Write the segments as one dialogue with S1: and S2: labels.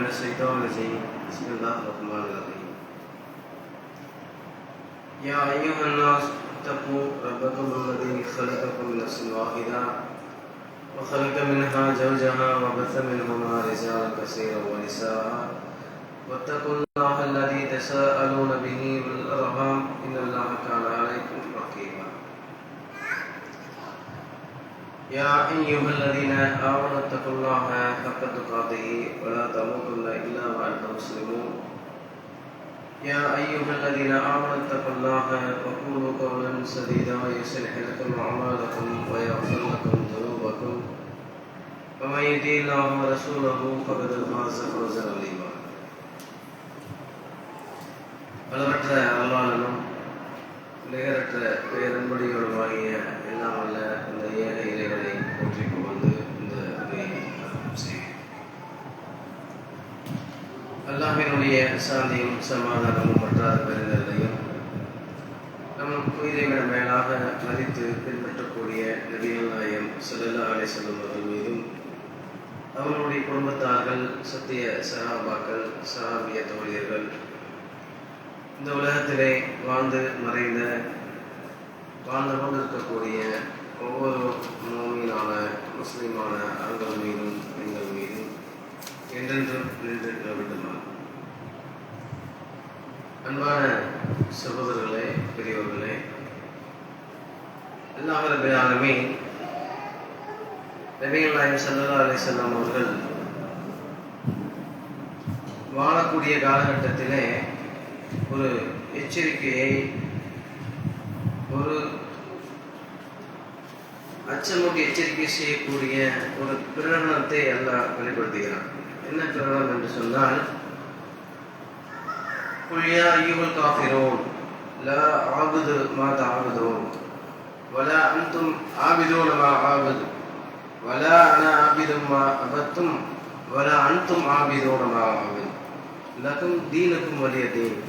S1: الشيطان الرجيم بسم الله الرحمن الرحيم يا أيها الناس اتقوا ربكم الذي خلقكم من نفس واحدة وخلق منها زوجها وبث منهما رجالا كثيرا ونساء واتقوا الله الذي تساءلون به والأرحام إن الله كان عليكم رقيبا يا أيها الذين آمنوا اتقوا الله حق تقاته ولا تموتن إلا وأنتم مسلمون يا أيها الذين آمنوا اتقوا الله وقولوا قولا سديدا يصلح لكم أعمالكم ويغفر لكم ذنوبكم ومن يطع الله ورسوله فقد فاز فوزا عظيما அளவற்ற அல்லாஹ்வின் நிகரற்ற பேரன்படியோடுமாகிய எல்லாம் வல்ல இந்த ஏக இறைவனை போற்றி புகழ்ந்து இந்த உரையை செய்கிறேன். அல்லாஹ்வினுடைய சாந்தியும் சமாதானமும் மற்றாத பெருந்தலையும் நம் உயிரை விட மேலாக மதித்து பின்பற்றக்கூடிய நபிகள் நாயகம் ஸல்லல்லாஹு அலைஹி வஸல்லம் அவர்கள் மீதும் அவர்களுடைய குடும்பத்தார்கள் சத்திய சஹாபாக்கள் சஹாபிய தோழியர்கள் இந்த உலகத்திலே வாழ்ந்து கொண்டிருக்கக்கூடிய ஒவ்வொரு மோமீனான முஸ்லீமான ஆண்கள் மீதும் பெண்கள் மீதும் என்றென்றும் நின்றிருக்க வேண்டுமா. அன்பான சகோதரர்களே, பெரியவர்களே, அல்லாஹ் ரப்பில் ஆலமீன் நபிகள் நாயகம் ஸல்லல்லாஹு அலைஹி வஸல்லம் அவர்கள் வாழக்கூடிய காலகட்டத்திலே ஒரு எச்சரிக்கையை, ஒரு அச்சமூட்டி எச்சரிக்கை செய்யக்கூடிய ஒரு பிரகடனத்தை அல்லாஹ் வெளிப்படுத்துகிறான். என்ன பிரகடனம் என்று சொன்னால், குல் யா அய்யுஹல் காஃபிரூன் லா அஅபுது மா தஅபுதூன் வலா அன்தும் ஆபிதூன மா அஅபுது வலா அனா ஆபிது மா அபத்தும் வலா அன்தும் ஆபிதூன மா அஅபுது லகும் தீனுக்கும் வலிய தீன்.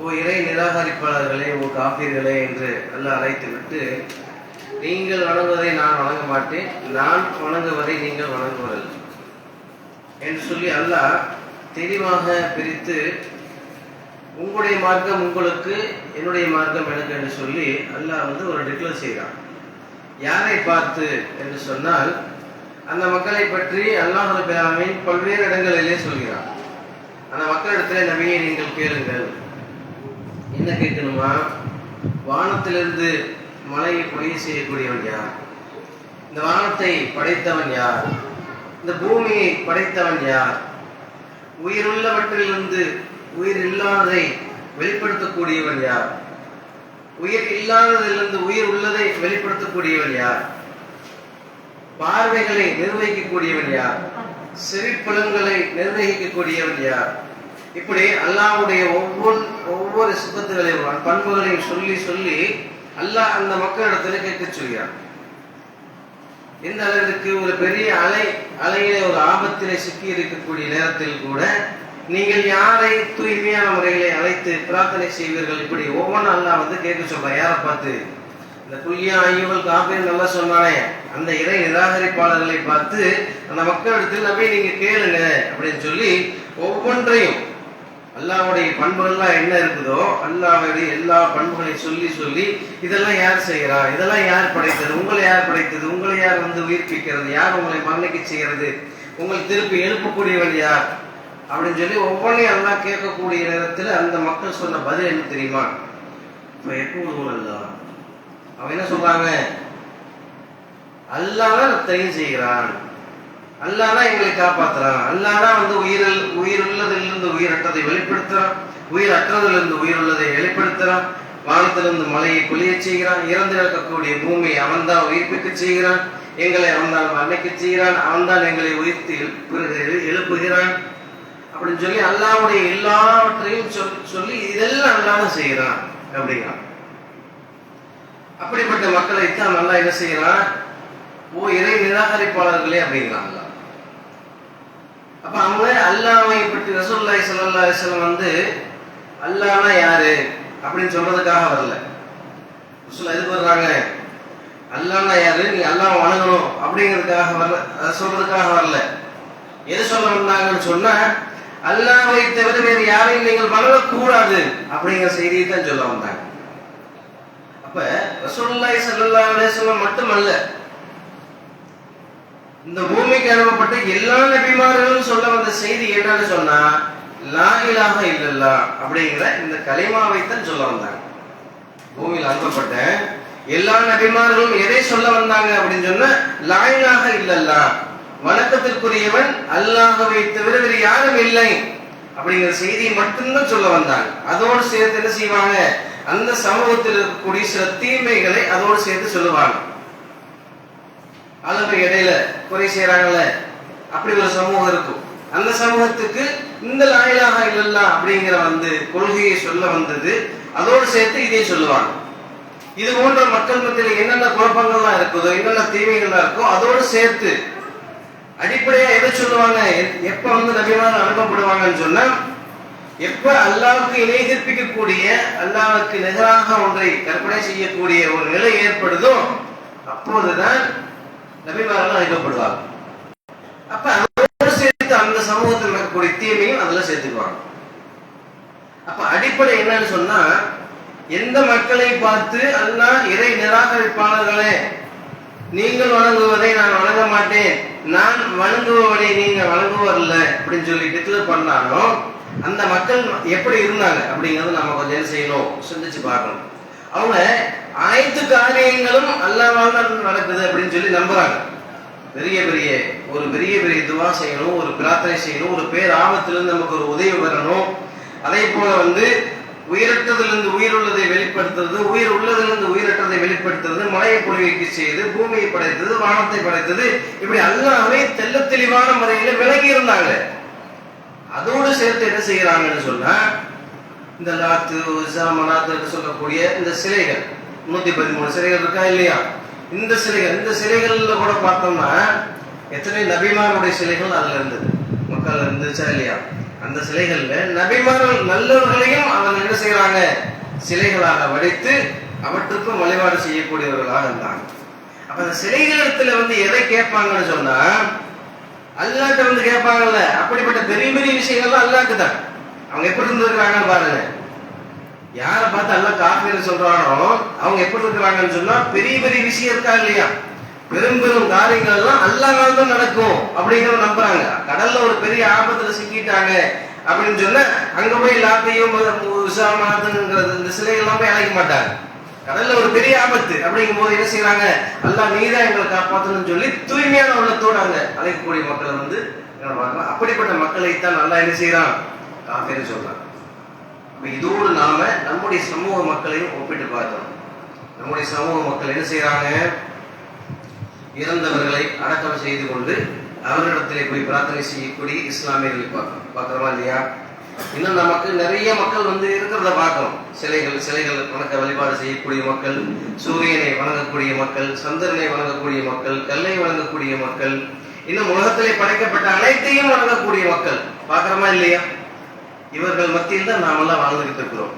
S1: ஓ இறை நிராகரிப்பாளர்களே, ஓ காஃபிர்களே என்று அல்லாஹ் அழைத்துவிட்டு, நீங்கள் வணங்குவதை நான் வணங்க மாட்டேன், நான் வணங்குவதை நீங்கள் வணங்குவதில்லை என்று சொல்லி அல்லாஹ் தெளிவாக பிரித்து, உங்களுடைய மார்க்கம் உங்களுக்கு, என்னுடைய மார்க்கம் எனக்கு என்று சொல்லி அல்லாஹ் ஒரு டிக்ளேர் செய்கிறான். யாரை பார்த்து என்று சொன்னால், அந்த மக்களை பற்றி அல்லாஹ் ரப்பில் ஆலமீன் பல்வேறு இடங்களிலே சொல்கிறான். அந்த மக்களிடத்திலே, நபியை நீங்கள் கேளுங்கள். என்ன கேட்கணுமா? வானத்திலிருந்து மழையை பொழிய செய்யக்கூடியவன் யார்? இந்த வானத்தை படைத்தவன் யார்? இந்த பூமியை படைத்தவன் யார்? உயிருள்ளவற்றிலிருந்து உயிர் இல்லாததை வெளிப்படுத்தக்கூடியவன் யார்? உயிர் இல்லாததிலிருந்து உயிர் உள்ளதை வெளிப்படுத்தக்கூடியவன் யார்? பார்வைகளை நிர்வகிக்கக்கூடியவன் யார்? செவிப்புலன்களை நிர்வகிக்கக்கூடியவன் யார்? இப்படி அல்லாஹ்வுடைய ஒவ்வொரு சிபத்துகளையும் பண்புகளையும் சொல்லி சொல்லி அல்லாஹ் அந்த மக்களிடத்தில் கேட்க சொல்கிறான். எந்த அளவிற்கு ஒரு பெரிய அலையிலே ஒரு ஆபத்திலே சிக்கி இருக்கக்கூடிய நேரத்தில் கூட நீங்கள் யாரை தூய்மையான முறையிலே அழைத்து பிரார்த்தனை செய்வீர்கள்? இப்படி ஒவ்வொன்றும் அல்லாஹ் கேட்க சொல்றான். யாரை பார்த்து? இந்த குல்யா அய்யுஹல் காஃபிரூன் நல்லா சொன்னானே, அந்த இறை நிராகரிப்பாளர்களை பார்த்து அந்த மக்களிடத்தில் நபி நீங்க கேளுங்க அப்படின்னு சொல்லி ஒவ்வொன்றையும் அல்லாஹ்வுடைய பண்புகள்லாம் என்ன இருக்குதோ அல்லாஹ்வுடைய எல்லா பண்புகளையும் சொல்லி சொல்லி இதெல்லாம் யார் செய்கிறா, இதெல்லாம் யார் படைத்தது, உங்களை யார் படைத்தது, உங்களை யார் உயிர்ப்பிக்கிறது, யார் உங்களை மரணிக்க செய்கிறது, உங்களை திருப்பி எழுப்பக்கூடியவன் யார் அப்படின்னு சொல்லி ஒவ்வொன்றையும் அல்லாஹ் கேட்கக்கூடிய நேரத்தில் அந்த மக்கள் சொன்ன பதில் என்ன தெரியுமா? எப்போதும் அல்லாஹ், அவன் என்ன சொல்றாங்க? அல்லாஹ் தான் ரத்தையும் செய்கிறான், அல்லாஹ் தான் எங்களை காப்பாற்றுறான், அல்லாஹ் தான் உயிருள்ளதிலிருந்து உயிரற்றதை வெளிப்படுத்துறான், உயிரற்றதிலிருந்து உயிருள்ளதை வெளிப்படுத்துறான், வானத்திலிருந்து மலையை பொழிய செய்கிறான், இறந்து இருக்கக்கூடிய பூமியை அவன் தான் உயிர்ப்பிக்க செய்கிறான், எங்களை அவன் தான் மரணிக்க செய்கிறான், அவன் தான் எங்களை உயிர்த்து எழுப்புகிறான் அப்படின்னு சொல்லி அல்லாஹ்வுடைய எல்லாவற்றையும் சொல்லி இதெல்லாம் அல்லாஹ் தான் செய்கிறான் அப்படிங்கிறான். அப்படிப்பட்ட மக்களை தான் அல்லாஹ் என்ன செய்யறான்? ஓ இறை நிராகரிப்பாளர்களே அப்படிங்கிறாங்க. அப்ப அவங்க அல்லாஹ்வை பற்றி ரசூலுல்லாஹி ஸல்லல்லாஹு அலைஹி வஸல்லம் அல்லாஹ்னா யாரு அப்படின்னு சொல்றதுக்காக வரல. ரசூல் எதுக்கு வர்றாங்க? அல்லாஹ்னா யாரு, நீ அல்லாஹ் வணங்கணும் அப்படிங்கிறதுக்காக வரல, சொல்றதுக்காக வரல. எது சொல்ல வந்தாங்கன்னு சொன்னா, அல்லாஹ்வை தவிர வேறு யாரையும் நீங்கள் வணங்கக்கூடாது அப்படிங்கிற செய்தியை தான் சொல்ல வந்தாங்க. அப்ப ரசூலுல்லாஹி ஸல்லல்லாஹு அலைஹி வஸல்லம் மட்டுமல்ல, இந்த பூமிக்கு அனுப்பப்பட்ட எல்லா நபிமார்களும் சொல்ல வந்த செய்தி என்னன்னு சொன்னா, லா இலாஹ இல்லல்லாஹ் அப்படிங்கிற இந்த கலிமாவை தான் சொல்ல வந்தாங்க. பூமியில் அனுப்பப்பட்ட எல்லா நபிமார்களும் எதை சொல்ல வந்தாங்க அப்படின்னு சொன்னா, லா இலாஹ இல்லல்லாஹ், வணக்கத்திற்குரியவன் அல்லாஹ்வை தவிர வேறு யாரும் இல்லை அப்படிங்கிற செய்தியை மட்டும்தான் சொல்ல வந்தாங்க. அதோடு சேர்த்து என்ன செய்வாங்க, அந்த சமூகத்தில் இருக்கக்கூடிய சில தீமைகளை அதோடு சேர்த்து சொல்லுவாங்க. அளவு இடையில குறை செய்யறாங்கல்ல, அப்படி ஒரு சமூகம் இருக்கும். அந்த சமூகத்துக்கு இந்த லா இலாஹ இல்லல்லாஹ் அப்படிங்கிற கொள்கையை சொல்ல வந்தது, அதோடு சேர்த்து இதை சொல்லுவாங்க. இது போன்ற மக்கள் மத்தியில் என்னென்ன குழப்பங்கள்லாம் இருக்குதோ, என்னென்ன தீமைகள்லாம் இருக்கோ அதோடு சேர்த்து அடிப்படையா எதை சொல்லுவாங்க, எப்ப நபிமார்கள் அனுப்பப்படுவாங்கன்னு சொன்னா, எப்ப அல்லாஹ்வுக்கு இணை கற்பிக்கக்கூடிய, அல்லாஹ்வுக்கு நிகராக ஒன்றை கற்பனை செய்யக்கூடிய ஒரு நிலை ஏற்படுதோ அப்போதுதான் நபிமார்கள் அனுப்பப்படுவாங்க. அப்ப அதோடு சேர்த்து அந்த சமூகத்தில் இருக்கக்கூடிய தீமையும் அதுல சேர்த்துக்குவாங்க. அப்ப அடிப்படை என்னன்னு சொன்னா, எந்த மக்களை பார்த்து அல்லாஹ் இறை நிராகரிப்பாளர்களே, நீங்கள் வணங்குவதை நான் வணங்க மாட்டேன், நான் வணங்குவதை நீங்க வணங்குவதில்ல அப்படின்னு சொல்லி டிக்ளேர் பண்ணானோ, அந்த மக்கள் எப்படி இருந்தாங்க அப்படிங்கறது நம்ம கொஞ்சம் என்ன செய்யணும், சிந்திச்சு பார்க்கணும். அவங்க அனைத்து காரியங்களும் அல்லாஹ்வால நடக்குது அப்படின்னு சொல்லி நம்புறாங்க. பெரிய பெரிய துவா செய்யணும், ஒரு பிரார்த்தனை செய்யணும், ஒரு பேர் ஆபத்திலிருந்து நமக்கு ஒரு உதவி வரணும், அதே போல உயிரற்றதிலிருந்து உயிருள்ளதை வெளிப்படுத்துறது, உயிர் உள்ளதிலிருந்து உயிரற்றதை வெளிப்படுத்துறது, மழையை பொழிவைக்கு செய்து பூமியை படைத்தது, வானத்தை படைத்தது, இப்படி அல்லாஹ்வை தெள்ள தெளிவான முறையில விலகி இருந்தாங்க. அதோடு சேர்த்து என்ன செய்யறாங்கன்னு சொன்னா, இந்த லாத்து உஸா மனாத் என்று சொல்லக்கூடிய இந்த சிலைகள், 113 சிலைகள் இருக்கா இல்லையா, இந்த சிலைகள்ல கூட பார்த்தோம்னா எத்தனை நபிமாருடைய சிலைகள் அதுல இருந்தது, மக்கள் இருந்துச்சா இல்லையா. அந்த சிலைகள்ல நபிமார்கள் நல்லவர்களையும் அவங்க என்ன செய்யறாங்க, சிலைகளாக வடித்து அவற்றுக்கும் வழிபாடு செய்யக்கூடியவர்களாக இருந்தாங்க. அப்ப அந்த சிலைகளிடத்துல எதை கேட்பாங்கன்னு சொன்னா, அல்லாஹ்ட்ட கேட்பாங்கல்ல, அப்படிப்பட்ட பெரிய பெரிய விஷயங்கள்லாம் அல்லாஹ்க்கு தான். அவங்க எப்படி இருந்திருக்கிறாங்கன்னு பாருங்க. யாரை பார்த்து அல்லாஹ் காஃபிர்னு சொல்றானோ அவங்க எப்படி இருக்கிறாங்கன்னு சொன்னா, பெரிய பெரிய விஷயம் இருக்கா இல்லையா, பெரும் பெரும் காரியங்கள் எல்லாம் அல்லாஹ்வால தான் நடக்கும் அப்படிங்கிறத நம்புறாங்க. கடல்ல ஒரு பெரிய ஆபத்துல சிக்கிட்டாங்க அப்படின்னு சொன்னா, அங்க போய் லாத்தையும் உஸா மனாத்ங்கிறது இந்த சிலைகள்லாம் போய் அழைக்க மாட்டாங்க. கடல்ல ஒரு பெரிய ஆபத்து அப்படிங்கும் போது என்ன செய்யறாங்க, அல்லாஹ் நீதான் எங்களை காப்பாற்றணும்னு சொல்லி தூய்மையான உள்ளத்தோடு அங்க அழைக்கக்கூடிய மக்களை அப்படிப்பட்ட மக்களைத்தான் நல்லா என்ன செய்யறான், காஃபிர்னு சொல்றான். இதோடு நாம நம்முடைய சமூக மக்களையும் ஒப்பிட்டு பார்த்தோம். நம்முடைய சமூக மக்கள் என்ன செய்யறாங்க, இறந்தவர்களை அடக்கம் செய்து கொண்டு அவர்களிடத்திலே போய் பிரார்த்தனை செய்யக்கூடிய இஸ்லாமியர்களை பார்க்கிறோமா இல்லையா. இன்னும் நமக்கு நிறைய மக்கள் இருக்கிறத பார்க்கிறோம். சிலைகள் வணக்க வழிபாடு செய்யக்கூடிய மக்கள், சூரியனை வணங்கக்கூடிய மக்கள், சந்திரனை வணங்கக்கூடிய மக்கள், கல்லை வணங்கக்கூடிய மக்கள், இன்னும் உலகத்திலே படைக்கப்பட்ட அனைத்தையும் வணங்கக்கூடிய மக்கள் பார்க்கிறோமா இல்லையா. இவர்கள் மத்தியில் தான் நாமெல்லாம் வாழ்ந்துகிட்டு இருக்கிறோம்.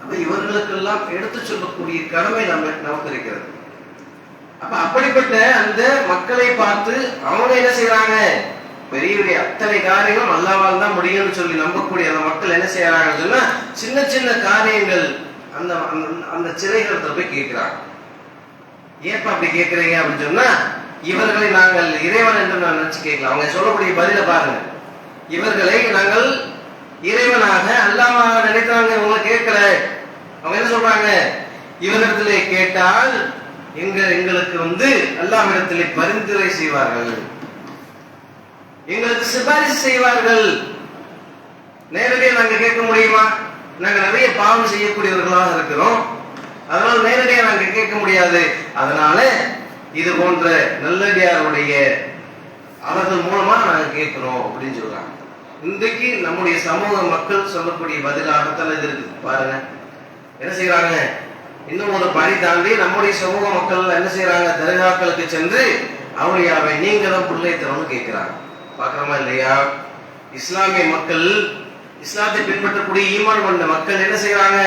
S1: அப்ப இவர்களுக்கெல்லாம் எடுத்து சொல்லக்கூடிய கடமை நமக்கு இருக்கிறது. அப்ப அப்படிப்பட்ட அந்த மக்களை பார்த்து அவங்க என்ன செய்யறாங்க, பெரிய பெரிய அத்தனை காரியங்களும் அல்லாஹ்வால தான் முடியும்னு சொல்லி நம்பக்கூடிய அந்த மக்கள் என்ன செய்யறாங்கன்னு சொன்னா, சின்ன சின்ன காரியங்கள் அந்த அந்த சிலைகளத்துல போய் கேட்கிறாங்க. ஏப்பா அப்படி கேட்கறீங்க அப்படின்னு சொன்னா, இவர்களை நாங்கள் இறைவன் என்று நான் நினைச்சு கேட்கலாம். அவங்க சொல்லக்கூடிய பதில பாருங்க, இவர்களை நாங்கள் இறைவனாக அல்லாஹ்வாக நினைத்தாங்க, இவங்க கேட்கல. அவங்க என்ன சொல்றாங்க, இவரிடத்திலே கேட்டால் எங்களுக்கு அல்லாஹ்விடத்திலே பரிந்துரை செய்வார்கள், எங்களுக்கு சிபாரிசு செய்வார்கள். நேரடியாக நாங்க கேட்க முடியுமா, நாங்க நிறைய பாவம் செய்யக்கூடியவர்களாக இருக்கிறோம், அதனால நேரடியாக நாங்க கேட்க முடியாது. அதனால இது போன்ற நல்லடியாருடைய அவர்கள் மூலமா நாங்க கேட்கிறோம் அப்படின்னு சொல்றாங்க. இன்றைக்கு நம்முடைய சமூக மக்கள் சொல்லக்கூடிய பதிலாகத்தான் இது இருக்கு. பாருங்க என்ன செய்யறாங்க, இன்னும் ஒரு படி தாண்டி நம்முடைய சமூக மக்கள் என்ன செய்யறாங்க, தர்காக்களுக்கு சென்று அவுலியாவை நீங்க தான் பிள்ளை தரணும்னு கேட்கிறாங்க. பார்க்கிறோமா இல்லையா. இஸ்லாமிய மக்கள், இஸ்லாத்தை பின்பற்றக்கூடிய ஈமான் கொண்ட மக்கள் என்ன செய்யறாங்க,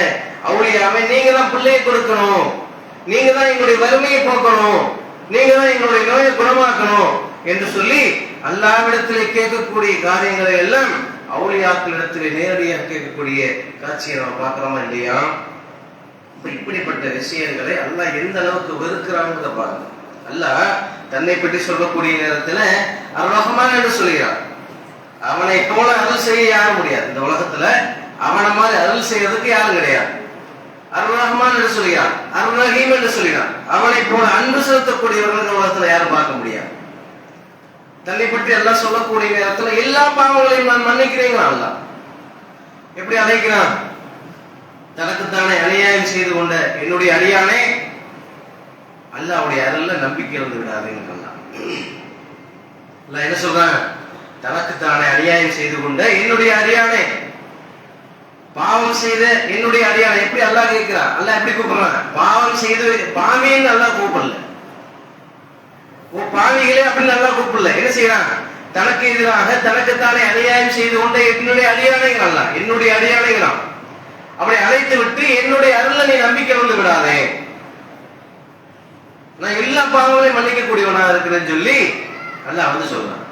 S1: அவுலியாவை நீங்க தான் பிள்ளையை கொடுக்கணும், நீங்க தான் எங்களுடைய வறுமையை போக்கணும், நீங்க தான் எங்களுடைய நோயை குணமாக்கணும் என்று சொல்லி அல்லாஹ்விடத்திலே கேட்கக்கூடிய காரியங்களை எல்லாம் அவுலியாக்களிடத்திலே நேரடியாக கேட்கக்கூடிய காட்சியை நம்ம பார்க்கிறோமா இல்லையா? இப்படிப்பட்ட விஷயங்களை அல்லாஹ் எந்த அளவுக்கு வெறுக்கிறாங்க பாருங்க. அல்லாஹ் தன்னை பற்றி சொல்லக்கூடிய நேரத்துல அர்-ரஹ்மான் என்று சொல்கிறார். அவனை போல அருள் செய்ய யாரும் முடியாது. இந்த உலகத்துல அவனை மாதிரி அருள் செய்யறதுக்கு யாரும் கிடையாது. அர்-ரஹ்மான் என்று சொல்கிறான், அர்-ரஹீம் என்று சொல்கிறான். அவனை போல அன்பு செலுத்தக்கூடியவர்கள் இந்த உலகத்துல யாரும் பார்க்க முடியாது. தன்னை பற்றி எல்லாம் சொல்லக்கூடிய நேரத்துல எல்லா பாவங்களையும் நான் மன்னிக்கிறேங்க. அல்லாஹ் எப்படி அழைக்கிறான்? தனக்குத்தானே அநியாயம் செய்து கொண்ட என்னுடைய அடியானே, அல்லாஹ்வுடைய அருள்ல நம்பிக்கை இழந்து விடாதீங்க. அல்லாஹ் என்ன சொல்றான்? தனக்குத்தானே அநியாயம் செய்து கொண்ட என்னுடைய அடியானே, பாவம் செய்த என்னுடைய அடியானே. எப்படி அல்லாஹ் கேட்கிறான்? அல்லாஹ் எப்படி கூப்பிடுறான்? பாவம் செய்து பாவின்னு அல்லாஹ் கூப்பிடல, ஓ பாவிகளே அப்படின்னு அல்லாஹ் கூப்பிடல. என்ன செய்யறான்? தனக்கு எதிராக தனக்குத்தானே அநியாயம் செய்து கொண்ட என்னுடைய அடியானைகள் அல்லாஹ் என்னுடைய அடியானைகளாம். அப்படி அழைத்து விட்டு என்னுடைய அருளை நீ நம்பிக்கை வந்து விடாதே, நான் எல்லா பாவங்களையும் மன்னிக்க கூடியவனா இருக்கிறேன்னு சொல்லி அல்லாஹ் வந்து சொல்றான்.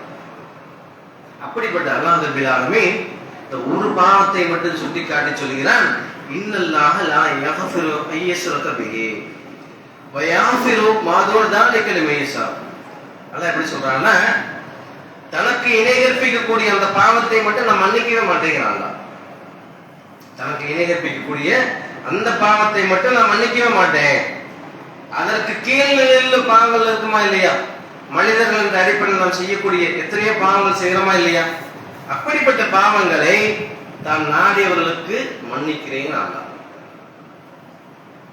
S1: அப்படிப்பட்ட அல்லாஹ் ரப்பில் ஆலமீன் இந்த ஒரு பாவத்தை மட்டும் சுட்டி காட்டி சொல்கிறான், இன்னல்லாஹ லா யக்ஃபிரு ஐயஸ்ரக பிஹி வ யக்ஃபிரு மா தூன தாலிக லிமன் யஷா. அல்லாஹ் எப்படி சொல்றான்னா, தனக்கு இணை கற்பிக்கக்கூடிய அந்த பாவத்தை மட்டும் நான் மன்னிக்கவே மாட்டேங்கிறான். தனக்கு இணை கற்பிக்கக்கூடிய அந்த பாவத்தை மட்டும் நான் மன்னிக்கவே மாட்டேன். அதற்கு கீழ்நிலையில் பாவங்கள் இருக்குமா இல்லையா? மனிதர்கள் என்ற அடிப்படையில் நாம் செய்யக்கூடிய எத்தனையோ பாவங்கள் செய்கிறோமா இல்லையா? அப்படிப்பட்ட பாவங்களை தான் நாடியவர்களுக்கு மன்னிக்கிறேன் அல்லாஹ்.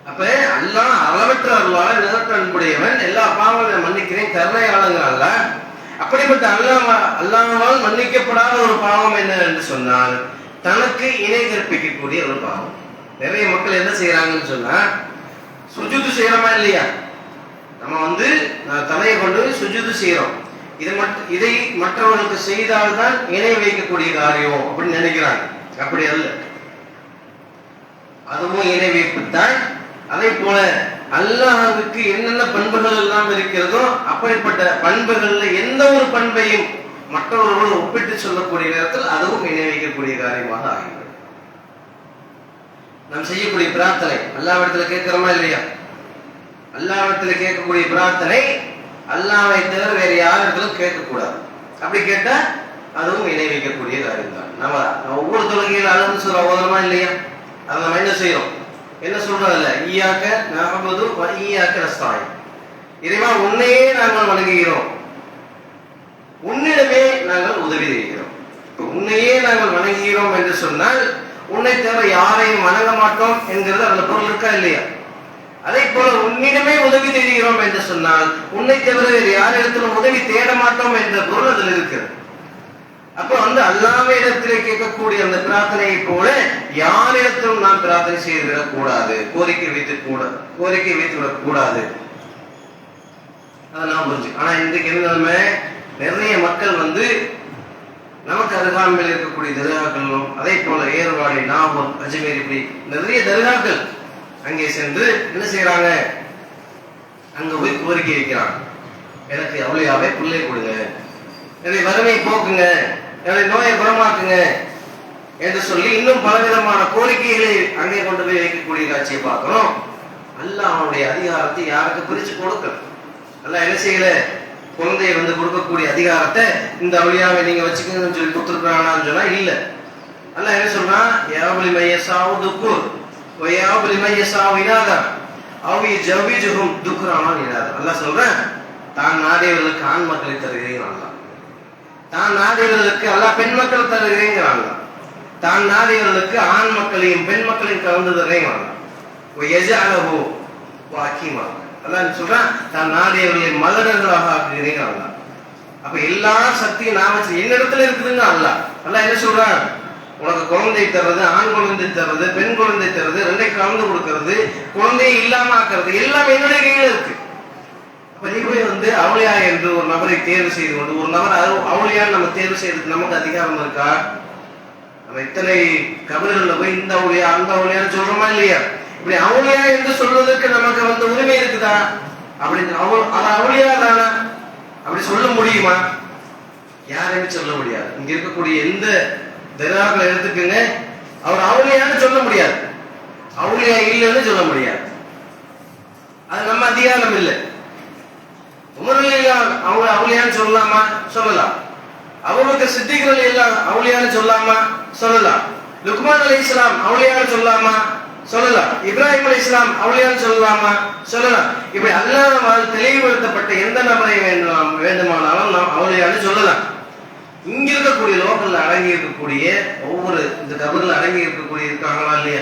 S1: அப்ப அல்லாஹ் அளவற்ற அருளாளன், நிலற்ற அன்புடையவன், எல்லா பாவங்களையும் மன்னிக்கிறேன் கருணையாளங்க அல்லாஹ். அப்படிப்பட்ட அல்லாஹ்வால் மன்னிக்கப்படாத ஒரு பாவம் என்ன என்று சொன்னால் தனக்கு இணை கற்பிக்கக்கூடிய ஒரு பாவம். நிறைய மக்கள் என்ன செய்யறாங்கன்னு சொன்னா, சுஜூது செய்யறோமா இல்லையா? நம்ம தலையை கொண்டு சுஜூது செய்யறோம். இதை மற்றவர்களுக்கு செய்தால்தான் இணை வைக்கக்கூடிய காரியம் அப்படின்னு நினைக்கிறாங்க. அப்படி அல்ல, அதுவும் இணை வைப்புத்தான். அதே போல அல்லாஹ்வுக்கு என்னென்ன பண்புகள் எல்லாம் இருக்கிறதோ அப்படிப்பட்ட பண்புகள்ல எந்த ஒரு பண்பையும் மற்றவர்களோடு ஒப்பிட்டு சொல்லக்கூடிய நேரத்தில் அதுவும் இணை வைக்கக்கூடிய காரியமாக ஆகிறது. நாம் செய்யக்கூடிய பிரார்த்தனை அல்லாஹ்விடத்துல கேட்கிறோமா இல்லையா? அல்லாஹ்விடத்துல கேட்கக்கூடிய பிரார்த்தனை அல்லாஹ்வை தவிர வேற யாரிடத்திலும் கேட்கக்கூடாது. அப்படி கேட்டா அதுவும் இணை வைக்கக்கூடிய காரியம் தான். நம்ம ஒவ்வொரு தொழுகையில் அல்லாஹ் சொல்ல ஓதணுமா இல்லையா? அதை நம்ம என்ன செய்யறோம்? என்ன சொல்றோம்? இல்ல ஈயாக்க நஅபுது வ ஈயாக்க நஸ்தாயின். இறைவா உன்னையே நாங்கள் வணங்குகிறோம், உன்னிடமே நாங்கள் உதவி செய்கிறோம். உன்னையே நாங்கள் வணங்குகிறோம் என்று சொன்னால் உன்னை தவிர யாரையும் வணங்க மாட்டோம் என்கிறது அந்த பொருள் இருக்கா இல்லையா? அதே போல உன்னிடமே உதவி தேடுகிறோம் என்று சொன்னால் உன்னை தவிர வேறு யாரிடத்திலும் உதவி தேட மாட்டோம் என்ற பொருள் அதில் இருக்கிறது. அப்போ அல்லாஹ்வை இடத்திலே கேட்கக்கூடிய அந்த பிரார்த்தனையை போல யாரிடத்திலும் நாம் பிரார்த்தனை செய்துவிடக் கூடாது, கோரிக்கை வைத்துவிடக் கூடாது. அதை நாம் புரிஞ்சு. ஆனா இன்றைக்கு என்ன நிலைமை? நிறைய மக்கள் நமக்கு அருகாமையில் இருக்கக்கூடிய தர்காக்களும் அதே போல ஏர்வாடி, நாகூர், அஜ்மீர், இப்படி நிறைய தர்காக்கள் அங்கே சென்று என்ன செய்யறாங்க? அங்க போய் கோரிக்கை வைக்கிறாங்க. எனக்கு அவுலியாவே பிள்ளை கொடுங்க, என்னுடைய வறுமை போக்குங்க, என்னுடைய நோயை குணமாக்குங்க என்று சொல்லி இன்னும் பலவிதமான கோரிக்கைகளை அங்கே கொண்டு போய் வைக்கக்கூடிய காட்சியை பார்க்கிறோம். அல்லாஹ் அவனுடைய அதிகாரத்தை யாருக்கு பிரிச்சு கொடுக்கல. அல்லாஹ் என்ன செய்யல? குழந்தையை கொடுக்கக்கூடிய அதிகாரத்தை இந்த அவுலியாவை நீங்க வச்சுக்கணும்னு சொல்லி கொடுத்துருக்கானான்னு சொன்னா இல்ல. அல்லாஹ் என்ன சொல்றான்? யாபுலி மையசாவு துக்குர் வயாபுலி மையசாவு இனாதா அவி ஜவிஜுஹும் துக்ரானா இனாதா. அல்லாஹ் சொல்றான், தான் நாடியவர்களுக்கு ஆண் மக்களை தருகிறேன், தான் நாடியவர்களுக்கு அல்லாஹ் பெண் மக்கள் தருகிறேங்கிறாங்க, தான் நாடியவர்களுக்கு ஆண் மக்களையும் பெண் மக்களையும் கலந்து தர்றேங்க. அல்லாஹ் சொல்றான், தான் நாடியவர்களை மலர்களாக ஆக்குகிறேங்க. அப்ப எல்லா சக்தியும் நாம என்னிடத்துல இருக்குதுங்க. அல்லாஹ் என்ன சொல்றான்? உனக்கு குழந்தை தர்றது, ஆண் குழந்தை தர்றது, பெண் குழந்தை தர்றது, ரெண்டையும் கலந்து கொடுக்கறது, குழந்தையை இல்லாம ஆக்குறது எல்லாம் என்னுடைய கையில இருக்கு. அப்ப நீ போய் அவுளியா என்று ஒரு நபரை தேர்வு செய்து கொண்டு ஒரு நபர் அவுளியான்னு நம்ம தேர்வு செய்யறதுக்கு நமக்கு அதிகாரம் இருக்கா? நம்ம இத்தனை கபறுகள்ல போய் இந்த அவுளியா அந்த அவுளியான்னு சொல்றோமா இல்லையா? இப்படி அவுளியா என்று சொல்வதற்கு நமக்கு உரிமை இருக்குதா? அப்படின்னு அது அவுளியா தானா? அப்படி சொல்ல முடியுமா? யாரையுமே சொல்ல முடியாது. இங்க இருக்கக்கூடிய எந்த தர்காக்களை எடுத்துக்குங்க, அவர் அவுலியான்னு சொல்ல முடியாது, அவுலியா இல்லைன்னு சொல்ல முடியாது. அது நம்ம அதிகாரம் இல்லை. உமர் அவங்க அவுலியான்னு சொல்லலாமா? சொல்லலாம். அபூபக்கர் சித்திக் ரலியல்லாஹு அவுலியான்னு சொல்லலாமா? சொல்லலாம். லுக்மான் அலைஹிஸ்ஸலாம் அவுலியான்னு சொல்லலாமா? சொல்லலாம். இப்ராஹிம் அலைஹிஸ்ஸலாம் அவுலியான்னு சொல்லலாமா? சொல்லலாம். இப்படி அல்லாஹ்வால் தெளிவுபடுத்தப்பட்ட எந்த நபரை வேண்டுமானாலும் நாம் அவுலியான்னு சொல்லலாம். இங்க இருக்கக்கூடிய லோக்கல்ல அடங்கி இருக்கக்கூடிய ஒவ்வொரு இந்த கபர்ல அடங்கி இருக்கக்கூடிய இருக்காங்களா இல்லையா?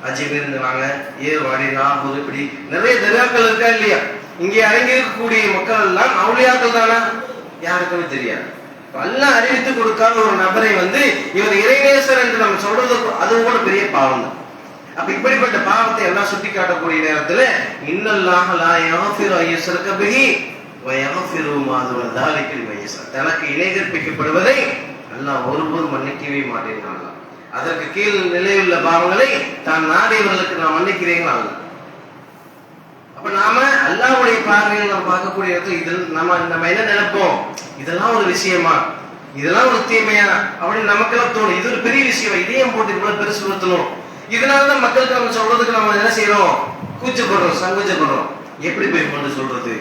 S1: அஜ்மீர்ங்கிறாங்க, ஏர்வாடி, நாகூர், இப்படி நிறைய தர்காக்கள் இருக்கா இல்லையா? இங்கே அடங்கி இருக்கக்கூடிய மக்கள் எல்லாம் அவுலியாக்கள் தானா? யாருக்குமே தெரியாது. அல்லாஹ் அறிவித்து கொடுக்காத ஒரு நபரை இவர் இறைநேசர் என்று நம்ம சொல்றது அது கூட பெரிய பாவம் தான். அப்ப இப்படிப்பட்ட பாவத்தை எல்லாம் சுட்டி காட்டக்கூடிய நேரத்துல இன்னல்லாஹ லா யஃபிரு அய்யுஸ்ரக பிஹி வ யஃபிரு மா துன ذلك லிமன் தனக்கு இணை கற்பிக்கப்படுவதை அல்லாஹ் ஒருபோதும் மன்னிக்கவே மாட்டேங்கிறான். அதற்கு கீழ் நிலையுள்ள பாவங்களை தான் நாடியவர்களுக்கு நான் மன்னிக்கிறேன். அப்ப நாம அல்லாஹ்வுடைய பார்வையில் நாம் பார்க்கக்கூடிய இடத்துல இதில் நம்ம என்ன நினைப்போம்? இதெல்லாம் ஒரு விஷயமா, இதெல்லாம் ஒரு தீமையா அப்படின்னு நமக்கெல்லாம் தோணும். இது ஒரு பெரிய விஷயம், இதையும் போட்டு இவ்வளவு பெருசுபடுத்தணும். இதனாலதான் மக்களுக்கு நம்ம சொல்றதுக்கு நம்ம என்ன செய்யறோம்? கூச்சப்படுறோம், சங்கோச்சப்படுறோம். எப்படி போய் கொண்டு சொல்றது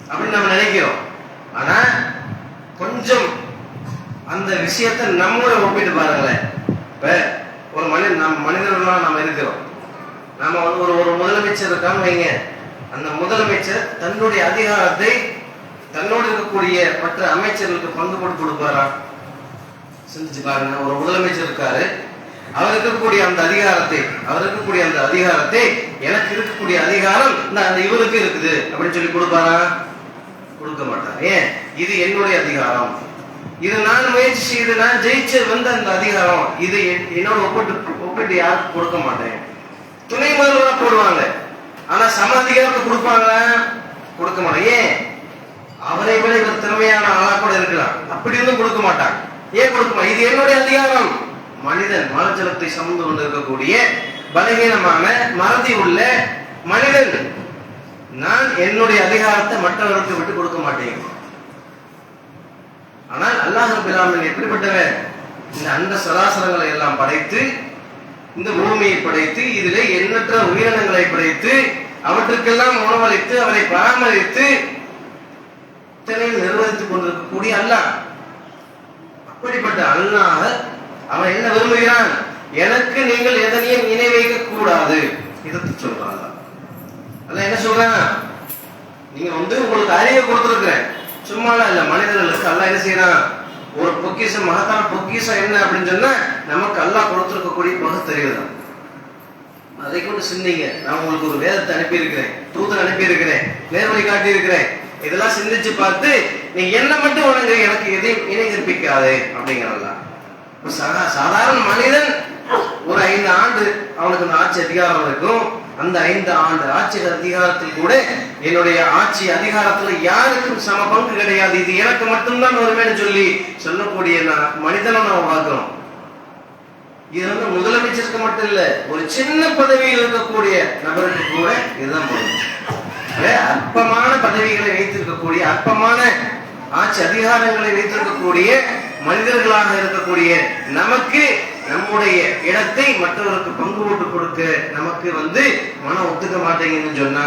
S1: அப்படின்னு நம்ம நினைக்கிறோம். ஆனா கொஞ்சம் அந்த விஷயத்தை நம்மோட ஒப்பிட்டு பாருங்களேன். இப்ப ஒரு மனிதர்களா நம்ம இருக்கிறோம். நாம ஒரு முதலமைச்சர் இருக்கான்னு வைங்க. அந்த முதலமைச்சர் தன்னுடைய அதிகாரத்தை தன்னோடு இருக்கக்கூடிய மற்ற அமைச்சர்களுக்கு பங்கு போட்டு கொடுப்பாரா? சிந்திச்சு பாருங்க. ஒரு முதலமைச்சர் இருக்காரு, அவர் இருக்கக்கூடிய அந்த அதிகாரத்தை எனக்கு இருக்கக்கூடிய அதிகாரம் இவருக்கு இருக்குது அப்படின்னு சொல்லி கொடுப்பாரா? கொடுக்க மாட்டார். ஏன்? இது என்னுடைய அதிகாரம், இது நான் முயற்சி செய்து நான் ஜெயிச்சு வந்த அந்த அதிகாரம், இது என்னோட ஒப்பிட்டு யாருக்கு கொடுக்க மாட்டேன். துணை முதல்வரா போடுவாங்க, ஆனா சம அதிகாரத்தை கொடுப்பாங்களா? கொடுக்க மாட்டாங்க. ஏன்? அவரை விட இவர் திறமையான ஆளா கூட இருக்கலாம், அப்படி இருந்தும் கொடுக்க மாட்டாங்க. ஏன் கொடுக்க மாட்டாங்க? இது என்னுடைய அதிகாரம். மனிதன் மலஜலத்தை சமந்து கொண்டு இருக்கக்கூடிய பலகீனமான மறதி உள்ள மனிதன், நான் என்னுடைய அதிகாரத்தை மற்றவர்களுக்கு விட்டு கொடுக்க மாட்டேன். ஆனால் அல்லாஹ் ரப்பல் ஆலமீன் எப்படிப்பட்டவன்? இந்த அண்ட சராசரங்களை எல்லாம் படைத்து, இந்த பூமியை படைத்து, இதிலே எண்ணற்ற உயிரினங்களை படைத்து, அவற்றுக்கெல்லாம் உணவளித்து, அவரை பராமரித்து நிர்வகித்துக் கொண்டிருக்கக்கூடிய அல்லாஹ். அப்படிப்பட்ட அல்லாஹ் அவன் என்ன விரும்புகிறான்? எனக்கு நீங்கள் எதனையும் இணை வைக்க கூடாது. இதை சொல்றான் அல்லாஹ். என்ன சொல்றான்? நீங்க உங்களுக்கு அறிவை கொடுத்திருக்கிறேன், சும்மா இல்ல. மனிதர்களுக்கு அல்லாஹ் என்ன செய்யறான்? ஒரு பொக்கிஷம், மகத்தான பொக்கிஷம் என்ன அப்படின்னு சொன்னா நமக்கு அல்லாஹ் கொடுத்திருக்கக்கூடிய பகுத்தறிவு தான். அதை கொண்டு சிந்திங்க. நான் உங்களுக்கு ஒரு வேதத்தை அனுப்பி இருக்கிறேன், தூதர் அனுப்பி இருக்கிறேன், நேர்வழி காட்டி இருக்கிறேன். இதெல்லாம் சிந்திச்சு பார்த்து நீ என்ன மட்டும் வணங்கு, எனக்கு எதையும் இணை கற்பிக்காது அப்படிங்கிறல்ல. சாதாரண மனிதன் ஒரு 5 ஆண்டு அவனுக்கு ஆட்சி அதிகாரம் இருக்கும். அந்த 5 ஆண்டு ஆட்சி அதிகாரத்தில் கூட என்னுடைய ஆட்சி அதிகாரத்துல யாருக்கும் சம பங்கு கிடையாது, இது எனக்கு மட்டும்தான் வருவேன்னு சொல்லக்கூடிய மனிதனை நாம் பார்க்கிறோம். இது முதலமைச்சருக்கு மட்டும் இல்ல, ஒரு சின்ன பதவியில் இருக்கக்கூடிய நபருக்கு கூட இதுதான் பண்ணும். அற்பமான பதவிகளை வைத்திருக்கக்கூடிய, அற்பமான ஆட்சி அதிகாரங்களை வைத்திருக்கக்கூடிய மனிதர்களாக இருக்கக்கூடிய நமக்கு நம்முடைய இடத்தை மற்றவருக்கு பங்கு போட்டு கொடுக்க நமக்கு மனம் ஒத்துக்க மாட்டேங்குன்னு சொன்னா,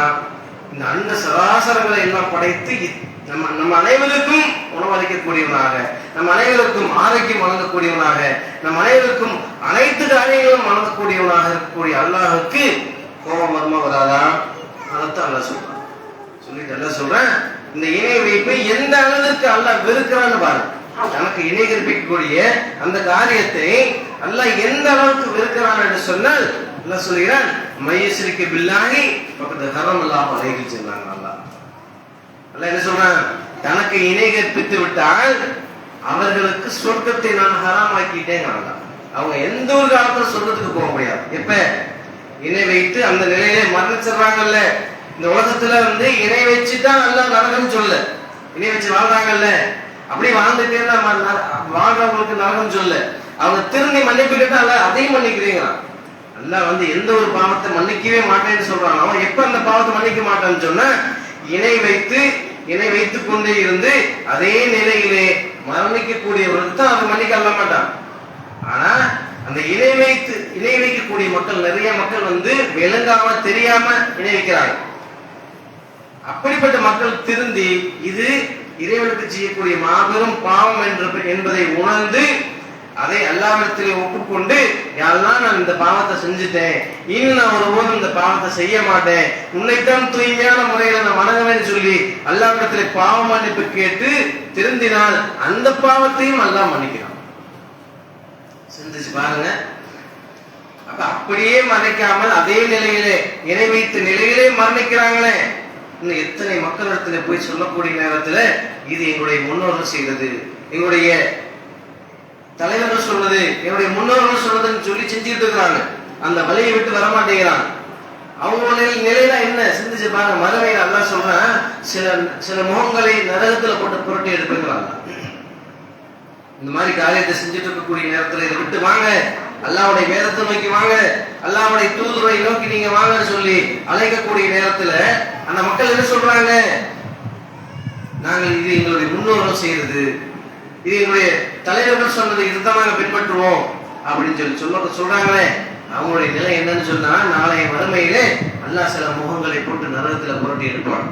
S1: இந்த அண்ட சராசரங்களை எல்லாம் படைத்து நம்ம அனைவருக்கும் உணவளிக்கக்கூடியவனாக, நம் அனைவருக்கும் ஆரோக்கியம் வழங்கக்கூடியவனாக, நம் அனைவருக்கும் அனைத்து காரியங்களும் வழங்கக்கூடியவனாக இருக்கக்கூடிய அல்லாஹுக்கு கோபம் வருமா வராதா? அதைத்தான் அல்லாஹ் சொல்றான். சொல்லிட்டு அல்லாஹ் சொல்றேன், இந்த இணை வைப்பை எந்த அளவுக்கு அல்லாஹ் வெறுக்கிறான்னு பாருங்க. தனக்கு இணை கற்பிக்கக்கூடிய அந்த காரியத்தை அல்லாஹ் எந்த அளவுக்கு வெறுக்கிறான் என்று சொன்னால், அல்லாஹ் சொல்கிறான், மையஸ்ரிக்கு பில்லாஹி பக்கத்து ஹரம் அல்லாஹ் அலைஹி சொன்னாங்க. அல்லாஹ் என்ன சொல்றான்? தனக்கு இணை கற்பித்து விட்டால் அவர்களுக்கு சொர்க்கத்தை நான் ஹராமாக்கிட்டேன். அவங்க எந்த ஒரு காலத்துல சொர்க்கத்துக்கு போக முடியாது. எப்ப இணை வைத்து அந்த நிலையிலே மரணிச்சிடறாங்கல்ல. இந்த உலகத்துல இணை வச்சுதான் அல்லாஹ் நரகம் சொல்ல, இணை வச்சு வாழ்றாங்கல்ல, அப்படி வாழ்ந்துட்டே வாழ்றவங்களுக்கு நரகம் சொல்ல. அவங்க திரும்பி மன்னிப்பு கேட்டா அதையும் மன்னிக்கிறீங்க. அல்லாஹ் எந்த ஒரு பாவத்தை மன்னிக்கவே மாட்டேன்னு சொல்றான். அவன் எப்ப அந்த பாவத்தை மன்னிக்க மாட்டான்னு சொன்னா, இணை வைத்துக் கொண்டே இருந்து அதே நிலையிலே மரணிக்கக்கூடியவர்களுக்கு தான் அவன் மன்னிக்க அல்ல மாட்டான். ஆனா அந்த இணை வைக்கக்கூடிய மக்கள், நிறைய மக்கள் விளங்காம தெரியாம இணை வைக்கிறாங்க. அப்படிப்பட்ட மக்கள் திருந்தி இது இறைவனுக்கு செய்யக்கூடிய மாபெரும் பாவம் என்பதை உணர்ந்து அதை அல்லாஹ்விடத்திலே ஒப்புக்கொண்டு, யாரெல்லாம் நான் இந்த பாவத்தை செஞ்சுட்டேன், இன்னும் நான் ஒருபோதும் இந்த பாவத்தை செய்ய மாட்டேன், உன்னைத்தான் தூய்மையான முறையில நான் வணங்குவேன்னு சொல்லி அல்லாஹ்விடத்திலே பாவ மன்னிப்பு கேட்டு திருந்தினால் அந்த பாவத்தையும் அல்லாஹ் மன்னிக்கிறான். சிந்திச்சு பாருங்க. அப்ப அப்படியே மறைக்காமல் அதே நிலையிலே இணை வைத்த நிலையிலே மரணிக்கிறாங்களே, இன்னும் எத்தனை மக்களிடத்துல போய் சொல்லக்கூடிய நேரத்துல இது எங்களுடைய முன்னோர்கள் செய்தது, எங்களுடைய தலைவர்கள் சொல்றது, என்னுடைய முன்னோர்கள் சொல்றதுன்னு சொல்லி செஞ்சுட்டு இருக்கிறாங்க. அந்த வழியை விட்டு வரமாட்டேங்கிறாங்க. அவங்களுடைய நிலைதான் என்ன சிந்திச்சு பாருங்க. மறுமையில் அல்லாஹ் சொல்றான், சில முகங்களை நரகத்துல போட்டு புரட்டி எடுப்புங்கிறாங்க. இந்த மாதிரி காரியத்தை செஞ்சுட்டு இருக்கக்கூடிய நேரத்துல இதை விட்டு வாங்க, அல்லாஹ்வுடைய வேதத்தை நோக்கி வாங்க, அல்லாஹ்வுடைய தூதுரை நோக்கி நீங்க வாங்கன்னு சொல்லி அழைக்கக்கூடிய நேரத்துல அந்த மக்கள் என்ன சொல்றாங்க, நாங்கள் இது எங்களுடைய முன்னோர்கள் செய்யறது, இது எங்களுடைய தலைவர்கள் சொன்னது, இதுதான் நாங்க பின்பற்றுவோம் அப்படின்னு சொல்றாங்களே. அவங்களுடைய நிலை என்னன்னு சொன்னா, நாளைய மறுமையிலே அல்லாஹ் சில முகங்களை போட்டு நரகத்துல புரட்டி எடுப்பான்.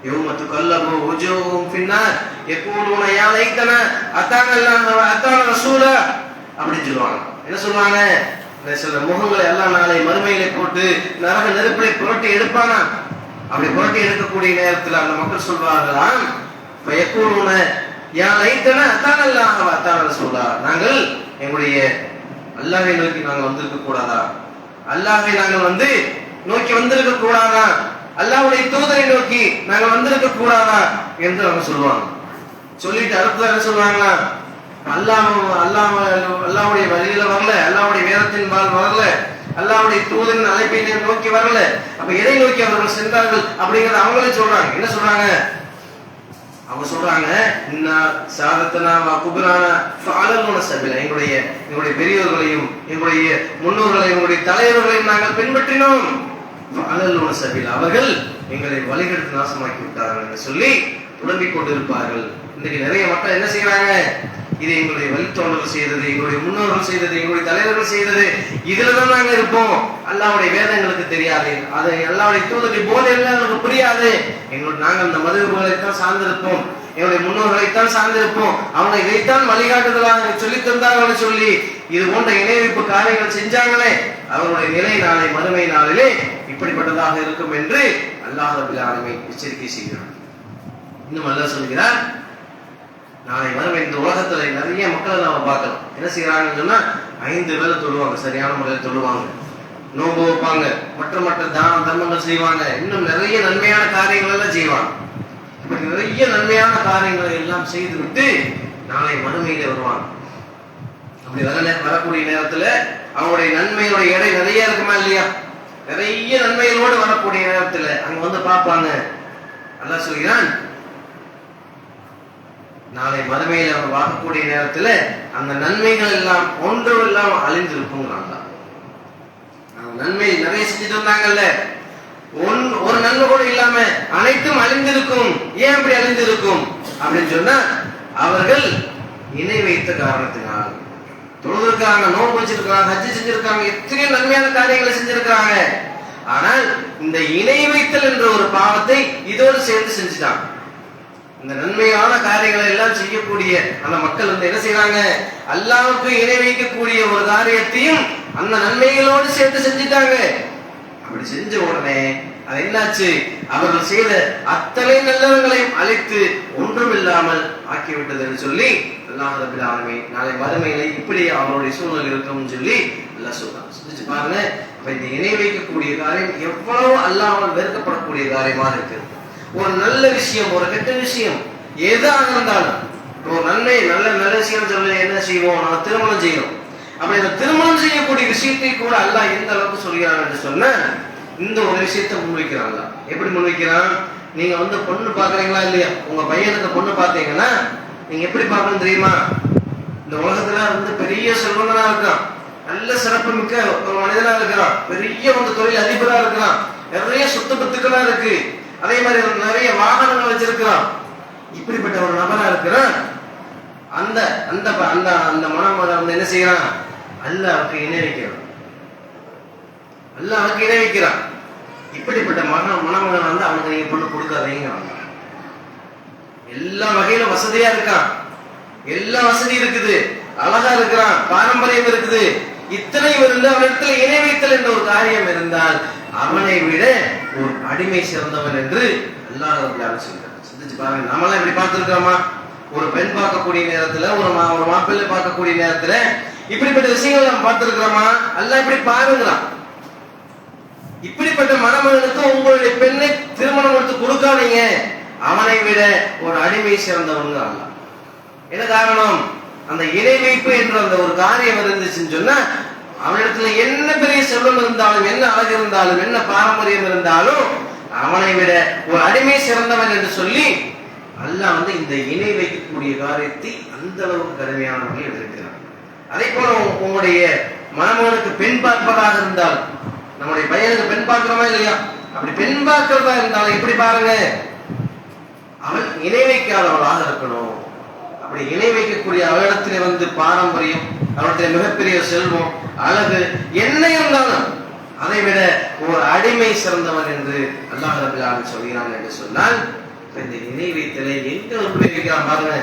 S1: யௌம துகல்லபு wujuhum ஃபின்னார் யகூலுன யா லைத்தனா அதானா அல்லாஹ் வ அதானா ரசூலா அப்படின்னு சொல்லுவாங்க. என்ன சொல்லுவாங்க, சில முகங்களை எல்லாம் நாளை மறுமையிலே போட்டு நரக நெருப்பிலே புரட்டி எடுப்பானா. அப்படி புரட்டி எடுக்கக்கூடிய நேரத்தில் அந்த மக்கள் சொல்வார்களாம், யகூலுன யா லைத்தனா அதானா அல்லாஹ் வ அதானா ரசூலா, நாங்கள் எங்களுடைய அல்லாஹ்வை நோக்கி நாங்கள் வந்திருக்க கூடாதா, அல்லாஹ்வை நாங்கள் நோக்கி வந்திருக்க கூடாதா, அல்லாஹ்வுடைய தூதரை நோக்கி நாங்கள் வந்திருக்க கூடாதா என்று அவங்க சொல்லுவாங்க. சொல்லிட்டு அடுத்து என்ன சொல்லுவாங்களா, அல்லாஹ்வுடைய வழியில வரல, அல்லாஹ்வுடைய வேதத்தின் பால் வரல, அல்லாஹ்வுடைய தூதரின் அழைப்பை நோக்கி வரல, அப்ப எதை நோக்கி அவர்கள் சென்றார்கள் அப்படிங்கறத அவங்களே சொல்றாங்க. என்ன சொல்றாங்க, அவங்க சொல்றாங்க, எங்களுடைய பெரியவர்களையும் எங்களுடைய முன்னோர்களையும் எங்களுடைய தலைவர்களையும் நாங்கள் பின்பற்றினோம், அவர்கள் எங்களை வழிகெடுத்து நாசமாக்கி விட்டார்கள் என்று சொல்லி புலம்பிக் கொண்டிருப்பார்கள். இன்னைக்கு நிறைய மக்கள் என்ன செய்யறாங்க, இது எங்களுடைய வழித்தோன்றல் செய்தது, எங்களுடைய முன்னோர்கள் செய்தது, எங்களுடைய தலைவர்கள் செய்தது, இதுலதான் நாங்க இருப்போம், அல்லாஹ்வுடைய வேதம் எங்களுக்கு தெரியாது, அது அல்லாஹ்வுடைய தூதருடைய போதை எல்லாம் எங்களுக்கு புரியாது, நாங்கள் அந்த மதகுகளைத்தான் சார்ந்திருப்போம், என்னுடைய முன்னோர்களைத்தான் சார்ந்திருப்போம், அவங்க இதைத்தான் வழிகாட்டுதலாக சொல்லி தந்தார்கள் சொல்லி இது போன்ற இணைவிப்பு காரியங்கள் செஞ்சாங்களே, அவருடைய நிலை நாளை மறுமை நாளிலே இப்படிப்பட்டதாக இருக்கும் என்று அல்லாஹ் ரப்பல் ஆலமீன் எச்சரிக்கை செய்கிறார். இன்னும் அல்லாஹ் சொல்கிறார், நாளை மறுமை இந்த உலகத்துல நிறைய மக்களை நாம பார்க்கலாம். என்ன செய்யறாங்கன்னு சொன்னா, 5 வேளை தொழுவாங்க, சரியான முறையில் தொழுவாங்க, நோன்பு வைப்பாங்க, மற்ற தான தர்மங்கள் செய்வாங்க, இன்னும் நிறைய நன்மையான காரியங்கள் எல்லாம் செய்வாங்க. இப்படி நிறைய நன்மையான காரியங்களை எல்லாம் செய்து விட்டு நாளை மறுமையில வருவாங்க. அப்படி வரக்கூடிய நேரத்துல அவங்களுடைய நன்மையோட எடை நிறைய இருக்குமா இல்லையா, நிறைய நன்மைகளோடு வரக்கூடிய நேரத்துல அங்க பார்ப்பாங்க. அல்லாஹ் சொல்கிறான், நாளை மறுமையில அவர் வாங்கக்கூடிய நேரத்துல அந்த நன்மைகள் எல்லாம் ஒன்றும் அழிந்திருக்குங்கிறாங்க. நன்மை நிறைய செஞ்சுட்டு வந்தாங்கல்ல, ஒரு நன்மை கூட இல்லாம அனைத்தும் அழிந்திருக்கும். ஏன் அப்படி அழிந்திருக்கும் அப்படின்னு சொன்னா, அவர்கள் இணை வைத்த காரணத்தினால் தொழுதிருக்காங்க, நோன்பு வச்சிருக்காங்க, ஹஜ் செஞ்சிருக்காங்க, எத்தனையோ நன்மையான காரியங்களை செஞ்சிருக்காங்க. ஆனால் இந்த இணை வைத்தல் என்ற ஒரு பாவத்தை இதோடு சேர்ந்து செஞ்சுட்டாங்க. இந்த நன்மையான காரியங்களை எல்லாம் செய்யக்கூடிய அந்த மக்கள் என்ன செய்யறாங்க, அல்லாஹ்வுக்கு இணை வைக்கக்கூடிய ஒரு காரியத்தையும் அந்த நன்மைகளோடு சேர்த்து செஞ்சுட்டாங்க. அப்படி செஞ்ச உடனே அது என்னாச்சு, அவர்கள் செய்த அத்தனை நல்லவங்களையும் அழைத்து ஒன்றும் இல்லாமல் ஆக்கிவிட்டது என்று சொல்லி அல்லாஹ் ரப்பல் ஆலமீன் நாளை மறுமையிலே இப்படி அவருடைய சூழ்நிலை இருக்கும்னு சொல்லி அல்லாஹ் சொல்றான். செஞ்சு பாருங்க, இந்த இணை வைக்கக்கூடிய காரியம் எவ்வளவு அல்லாஹ்வால் வெறுக்கப்படக்கூடிய காரியமா இருக்கு. ஒரு நல்ல விஷயம், ஒரு கெட்ட விஷயம் எதாக இருந்தாலும், ஒரு நன்மை நல்ல விஷயம் சொல்ல என்ன செய்வோம், நம்ம திருமணம் செய்யணும். அப்படி இந்த திருமணம் செய்யக்கூடிய விஷயத்தை கூட அல்லாஹ் எந்த அளவுக்கு சொல்கிறான் என்று சொன்ன, இந்த ஒரு விஷயத்தை முன்வைக்கிறாங்க. எப்படி முன்வைக்கிறான், நீங்க பொண்ணு பாக்குறீங்களா இல்லையா, உங்க பையனுக்கு பொண்ணு பார்த்தீங்கன்னா நீங்க எப்படி பார்க்கணும் தெரியுமா, இந்த உலகத்துல பெரிய செல்வந்தனா இருக்கான், நல்ல சிறப்பு மிக்க ஒரு மனிதனா இருக்கிறான், பெரிய தொழில் அதிபரா இருக்கிறான், நிறைய சொத்து பத்துக்களா இருக்கு, அதே மாதிரி நிறைய வாகனங்கள் வச்சிருக்கிறான், இப்படிப்பட்ட ஒரு நபரா இருக்கிறான். அந்த அந்த அந்த அந்த மணமகன் வந்து என்ன செய்யறான்? அல்லாஹ்வுக்கு இணை வைக்கிறான். அல்லாஹ்வுக்கு இணை வைக்கிறான். இப்படிப்பட்ட மணமகன் வந்து அவனுக்கு நீங்க பொண்ணு கொடுக்காதீங்க. எல்லா வகையிலும் வசதியா இருக்கான், எல்லா வசதி இருக்குது, அழகா இருக்கிறான், பாரம்பரியம் இருக்குது, இத்தனையும் இருந்து அவனிடத்தில் இணை வைத்தல் என்ற ஒரு காரியம் இருந்தால் அவனை விட ஒரு அடிமை சிறந்தவன் என்று அல்லாஹ் சொல்றார். சிந்திச்சு பாருங்க, நம்மளாம் இப்படி பார்த்திருக்கிறோமா? ஒரு பெண் பார்க்கக்கூடிய நேரத்துல, ஒரு மாப்பிள்ளை பார்க்கக்கூடிய நேரத்துல இப்படிப்பட்ட விஷயங்கள் நாம் பார்த்திருக்கிறோமா? அல்லாஹ் இப்படி பாருங்கிறான். இப்படிப்பட்ட மணமகனுக்கு உங்களுடைய பெண்ணை திருமணம் எடுத்து கொடுக்காதீங்க, அவனை விட ஒரு அடிமை சிறந்தவங்க அல்லாஹ். என்ன காரணம்? அந்த இணை வைப்பு என்ற அந்த ஒரு காரியம் இருந்துச்சுன்னு சொன்னா அவனிடத்துல என்ன பெரிய செல்வம் இருந்தாலும், என்ன அழகு இருந்தாலும், என்ன பாரம்பரியம் இருந்தாலும் அவனை விட ஒரு அடிமை சிறந்தவன் என்று சொல்லி அல்லாஹ் வந்து இந்த இணை வைக்கக்கூடிய காரியத்தை அந்த அளவுக்கு கடுமையானவர்கள் எடுத்திருக்கிறார். அதே போல உங்களுடைய மணமகனுக்கு பெண் பார்ப்பதாக இருந்தால், நம்முடைய பையனுக்கு பெண் பார்க்கிறோமா இல்லையா? அப்படி பெண் பார்க்கிறதா இருந்தாலும் இப்படி பாருங்க, அவள் இணை வைக்காதவளாக இருக்கணும். அப்படி இணை வைக்கக்கூடிய அவளிடத்திலே வந்து பாரம்பரியம், அவளுடைய மிகப்பெரிய செல்வம், அழகு என்ன இருந்தாலும் அதை விட ஒரு அடிமை சிறந்தவன் என்று அல்லாஹ் ரப்பல் ஆலமீன் சொல்கிறான் என்று சொன்னால், இந்த இணை வைத்தலை எங்க உபயோகிக்கிறான் பாருங்க.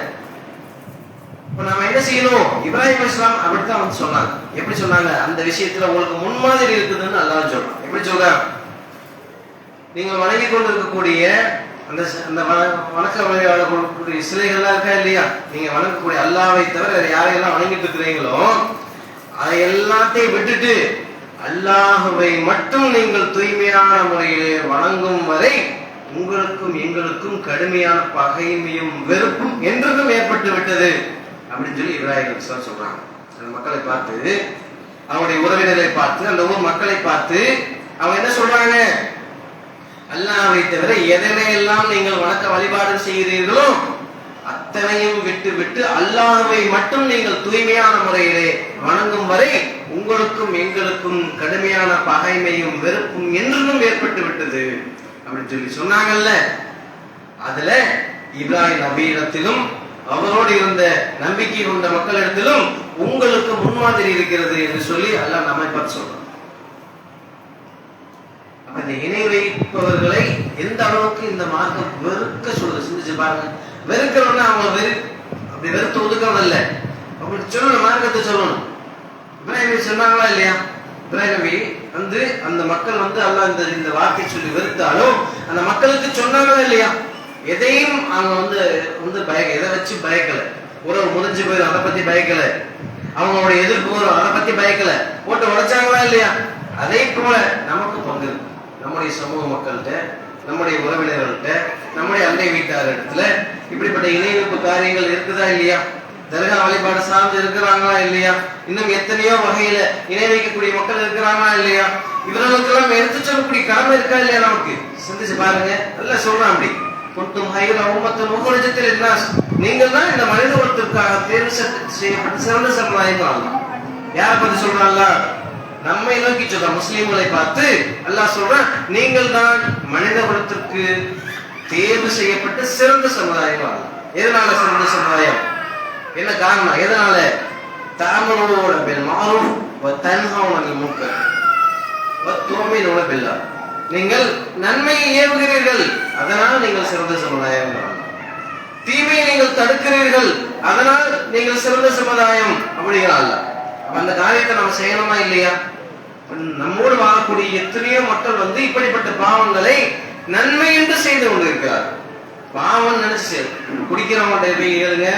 S1: இப்ப நாம என்ன செய்யணும்? இப்ராஹிம் அலைஹிஸ்ஸலாம் அப்படித்தான் வந்து சொன்னாங்க. எப்படி சொன்னாங்க? அந்த விஷயத்துல உங்களுக்கு முன்மாதிரி இருக்குதுன்னு அல்லாஹ் சொல்றான். எப்படி சொல்றான்? நீங்கள் வணங்கி கொண்டிருக்கக்கூடிய அந்த வணக்க வழிபாடு சிலைகள்லாம் இருக்கா இல்லையா? நீங்க வணங்கக்கூடிய அல்லாஹ்வை தவிர வேற யாரையெல்லாம் வணங்கிட்டு இருக்கிறீங்களோ அதை எல்லாத்தையும் விட்டுட்டு அல்லாஹ்வை மட்டும் நீங்கள் தூய்மையான முறையிலே வணங்கும் வரை உங்களுக்கும் எங்களுக்கும் கடுமையான பகைமையும் வெறுப்பும் என்றும் ஏற்பட்டு விட்டது அப்படின்னு சொல்லி இப்ராஹிம் அலைஹிஸ்ஸலாம் சொல்றாங்க. அந்த மக்களை பார்த்து, அவருடைய உறவினரை பார்த்து, அந்த ஊர் மக்களை பார்த்து அவங்க என்ன சொல்றாங்க? அல்லாஹ்வை தவிர எதனையெல்லாம் நீங்கள் வணக்க வழிபாடு செய்கிறீர்களோ அத்தனையும் விட்டு விட்டு அல்லாஹ்வை மட்டும் நீங்கள் தூய்மையான முறையிலே வணங்கும் வரை உங்களுக்கும் எங்களுக்கும் கடுமையான பகைமையும் வெறுப்பும் என்றும் ஏற்பட்டு விட்டது அப்படின்னு சொல்லி சொன்னாங்கல்ல. அதுல இப்ராஹிம் நபியிடத்திலும் அவரோடு இருந்த நம்பிக்கை கொண்ட மக்களிடத்திலும் உங்களுக்கு முன்மாதிரி இருக்கிறது என்று சொல்லி அல்லாஹ் நம்மை பார்த்து சொல்றான். அந்த இணை வைப்பவர்களை எந்த அளவுக்கு இந்த மார்க்கம் வெறுக்க சொல்றது சிந்திச்சு பாருங்க. வெறுக்கிறோம்னா அவங்க அப்படி வெறுத்து ஒதுக்கிறது இல்ல, அவங்களுக்கு சொல்லணும், மார்க்கத்தை சொல்லணும். இப்ராஹிம் சொன்னாங்களா இல்லையா? இப்ராஹிம் நபி வந்து அந்த மக்கள் வந்து அல்லாஹ் இந்த வார்த்தை சொல்லி வெறுத்தாலும் அந்த மக்களுக்கு சொன்னாங்களா இல்லையா? எதையும் அவங்க வந்து எதை வச்சு பயக்கல. உறவு முறிஞ்சு போயிடும் அதை பத்தி பயக்கல, அவங்களோட எதிர்ப்பு வரும் அதை பத்தி பயக்கல, போட்டு உடைச்சாங்களா இல்லையா? அதே போல நமக்கு பங்கு இருக்கு. நம்முடைய சமூக மக்கள்கிட்ட, நம்முடைய உறவினர்கள்ட்ட, நம்முடைய அண்டை வீட்டார் இடத்துல இப்படிப்பட்ட இணைப்பு காரியங்கள் இருக்குதா இல்லையா? தர்கா வழிபாடு சார்ந்து இருக்கிறாங்களா இல்லையா? இன்னும் எத்தனையோ வகையில இணை வைக்கக்கூடிய மக்கள் இருக்கிறாங்களா இல்லையா? இவர்களுக்கெல்லாம் எடுத்து சொல்லக்கூடிய கடமை இருக்கா இல்லையா? நமக்கு சிந்திச்சு பாருங்க. நல்லா சொல்றான், அப்படி குன்தும் ஹைர உம்மத்துன் உக்ரிஜத் லின்னாஸ், நீங்கள் தான் இந்த மனித குலத்திற்காக தேர்வு செய்யப்பட்ட சிறந்த சமுதாயம். யாரை பத்தி சொல்றாங்க? நம்மை நோக்கி சொல்ற முஸ்லிம்களை பார்த்து அல்லாஹ் சொல்றான், நீங்கள் தான் மனித குலத்திற்கு தேர்வு செய்யப்பட்ட சிறந்த சமுதாயம். எதனால சிறந்த சமுதாயம்? என்ன காரணம்? எதனால? தஅமுருன பில் மஅரூஃப் வ தன்ஹவுன அனில் முன்கர் வ துமினுன பில்லாஹ், நீங்கள் நன்மையை ஏவுகிறீர்கள், அதனால் நீங்கள் சிறந்த சமுதாயம். தீமையை நீங்கள் தடுக்கிறீர்கள், அதனால் நீங்கள் சிறந்த சமுதாயம் அப்படிங்கிறாங்க. அந்த காரியத்தை நம்ம செய்யணுமா இல்லையா? நம்மோடு வாழக்கூடிய எத்தனையோ மக்கள் வந்து இப்படிப்பட்ட பாவங்களை நன்மை என்று செய்து கொண்டிருக்கிறார். பாவம் நினைச்சு குடிக்கிறவங்க போய் கேளுங்க,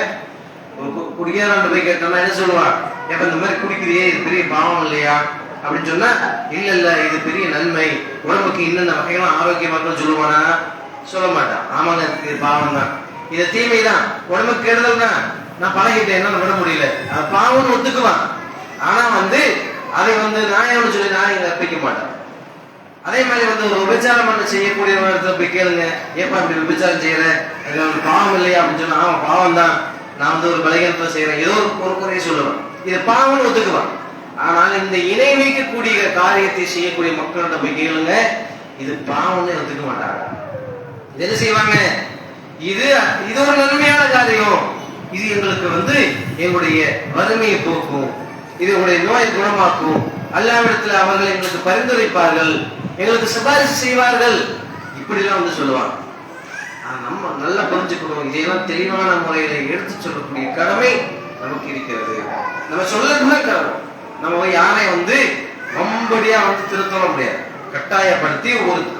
S1: குடிக்கிறான் போய் கேட்டோம்னா என்ன சொல்லுவான்? எப்ப இந்த மாதிரி குடிக்கிறியே, இது பெரிய பாவம் இல்லையா அப்படின்னு சொன்னா, இல்ல இது பெரிய நன்மை, உடம்புக்கு இன்னென்ன வகையெல்லாம் ஆரோக்கியமாக சொல்லுவானா? சொல்ல மாட்டான். ஆமாங்க இது பாவம் தான், இது தீமை தான், உடம்புக்கு கெடுதல் தான், நான் பழகிட்டேன், என்னால விட முடியல, அது பாவம்னு ஒத்துக்குவான். ஆனா அதை நான் சொல்லி நான் கற்பிக்க மாட்டேன். அதே மாதிரி ஒரு விபச்சாரம் பண்ண செய்யக்கூடிய இடத்துல போய் கேளுங்க, ஏப்பா இப்படி விபச்சாரம் செய்யற, பாவம் இல்லையா அப்படின்னு சொன்னா, அவன் பாவம் தான், நான் ஒரு பலகீனத்தை செய்யறேன், ஏதோ ஒரு குறைய சொல்லுவான், இது பாவம்னு ஒத்துக்குவான். ஆனால் இந்த இணை வைக்கக்கூடிய காரியத்தை செய்யக்கூடிய மக்கள்கிட்ட போய் கேளுங்க, இது பாவம்னு ஒத்துக்க மாட்டாங்க. என்ன செய்வாங்க? இது ஒரு நன்மையான காரியம், இது எங்களுக்கு எங்களுடைய வறுமையை போக்கும், இது உங்களுடைய நோயை குணமாக்கும், அல்லாஹ்விடத்தில் அவர்கள் எங்களுக்கு பரிந்துரைப்பார்கள், எங்களுக்கு சிபாரிசு செய்வார்கள், இப்படிலாம் சொல்லுவாங்க. நம்ம நல்லா புரிஞ்சுக்கணும், இதையெல்லாம் தெளிவான முறையில எடுத்து சொல்லக்கூடிய கடமை நமக்கு இருக்கிறது. நம்ம சொல்லக்கூட கடமை. நம்ம யாரை வம்படியா திருத்தவும் முடியாது, கட்டாயப்படுத்தி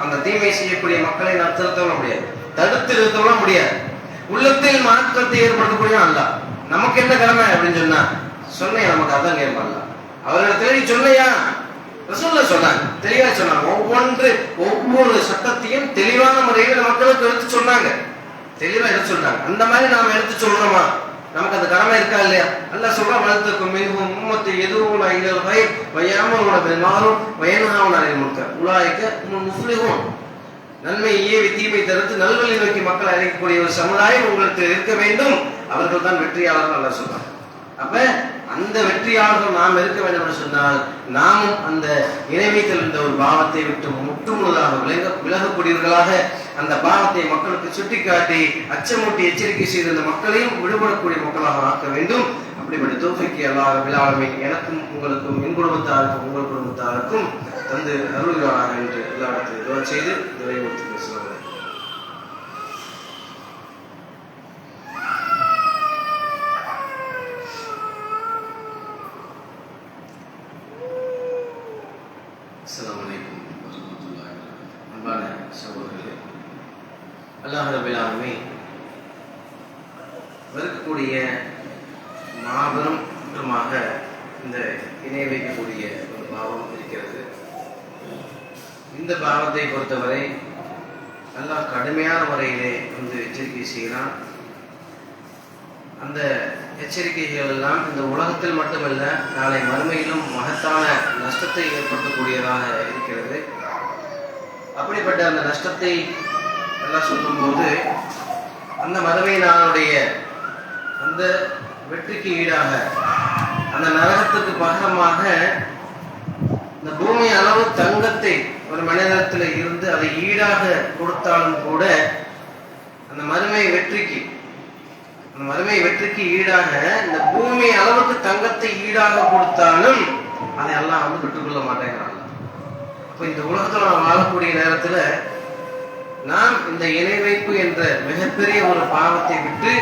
S1: அந்த தீமை செய்யக்கூடிய மக்களை நான் திருத்தவும் முடியாது, தடுத்து நிறுத்தவும் முடியாது. உள்ளத்தில் மாற்றத்தை ஏற்படுத்தக்கூடிய அல்லாஹ். நமக்கு என்ன கடமை அப்படின்னு சொன்ன நமக்கு அதான் கேட்பாங்க. அவர்களிடத்துல நீ சொன்னையா, ரசூலுல்லாஹ் சொன்னாங்க, தெளிவா சொன்னாங்க. ஒவ்வொரு சட்டத்தையும் தெளிவான முறையில் மக்களுக்கு எடுத்து சொன்னாங்க, தெளிவா எடுத்து சொன்னாங்க. அந்த மாதிரி நாம எடுத்து சொல்றோமா? நமக்கு அந்த கடமை இருக்கா இல்லையா? அல்லாஹ் சொல்றான், வலதுக்கும் மிகவும் உம்மத்தை எதுவும் ஐலல் ஹைர் வயமுன பில் மஅரூஃப் வயன்ஹவுன அனில் முன்கர் உலாயிக ஹுமுல் முஃப்லிஹூன். நன்மை ஏவி தீமை தடுத்து நல்வழி நோக்கி மக்களை அழைக்கக்கூடிய ஒரு சமுதாயம் உங்களுக்கு இருக்க வேண்டும், அவர்கள் தான் வெற்றியாளர்கள் அல்லாஹ் சொல்றாங்க. அப்ப அந்த வெற்றியாளர்கள் நாம் இருக்க வேண்டும் என்று சொன்னால் நாமும் அந்த இணைவைத்தல் என்ற ஒரு பாவத்தை விட்டு முற்றுமுழுதாக விலகக்கூடியவர்களாக அந்த பாவத்தை மக்களுக்கு சுட்டிக்காட்டி அச்சமூட்டி எச்சரிக்கை செய்த அந்த மக்களையும் விடுபடக்கூடிய மக்களாக ஆக்க வேண்டும். அப்படிப்பட்ட தௌஃபீக் அல்லாஹ் ரப்பில் ஆலமீன் எனக்கும் உங்களுக்கும் என் குடும்பத்தாருக்கும் உங்கள் குடும்பத்தாருக்கும் தந்து அருள்வாராக என்று எல்லாவற்றையும் துஆ செய்து நிறைவேற்றி பேசுகிறேன். அஸ்ஸலாமு அலைக்கும் வரஹ்மத்துல்லாஹி வபரகாத்துஹு. அன்பான சகோதரர்களே, அல்லாஹ் ரப்பில் ஆலமீன் வெறுக்கக்கூடிய மாபெரும் குற்றமாக இந்த இணை வைக்கக்கூடிய ஒரு பாவம் இருக்கிறது. இந்த பாவத்தை பொறுத்தவரை அல்லாஹ் கடுமையான முறையிலே எச்சரிக்கை செய்கிறான். அந்த எச்சரிக்கைகள் எல்லாம் இந்த உலகத்தில் மட்டுமல்ல, நாளை மறுமையிலும் மகத்தான நஷ்டத்தை ஏற்படுத்தக்கூடியதாக இருக்கிறது. அப்படிப்பட்ட அந்த நஷ்டத்தை எல்லாம் சொல்லும்போது அந்த மறுமை நாளுடைய அந்த வெற்றிக்கு ஈடாக அந்த நரகத்துக்கு பகரமாக இந்த பூமி அளவு தங்கத்தை ஒரு மனிதத்தில் இருந்து அதை ஈடாக கொடுத்தாலும் கூட அந்த மறுமை வெற்றிக்கு ஈடாக இந்த பூமி அளவுக்கு தங்கத்தை ஈடாக கொடுத்தாலும் அதை எல்லாம் பெற்றுக்கொள்ள மாட்டேங்கிறாங்க. அப்ப இந்த உலகத்துல நாம் வாழக்கூடிய நேரத்துல நாம் இந்த இணை வைப்பு என்ற மிகப்பெரிய ஒரு பாவத்தை விட்டு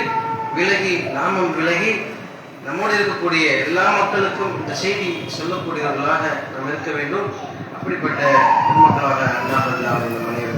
S1: நாமும் விலகி நம்மோடு இருக்கக்கூடிய எல்லா மக்களுக்கும் இந்த செய்தி சொல்லக்கூடியவர்களாக நாம் இருக்க வேண்டும். அப்படிப்பட்ட மக்களாக அல்லாஹ் இந்த மனிதர்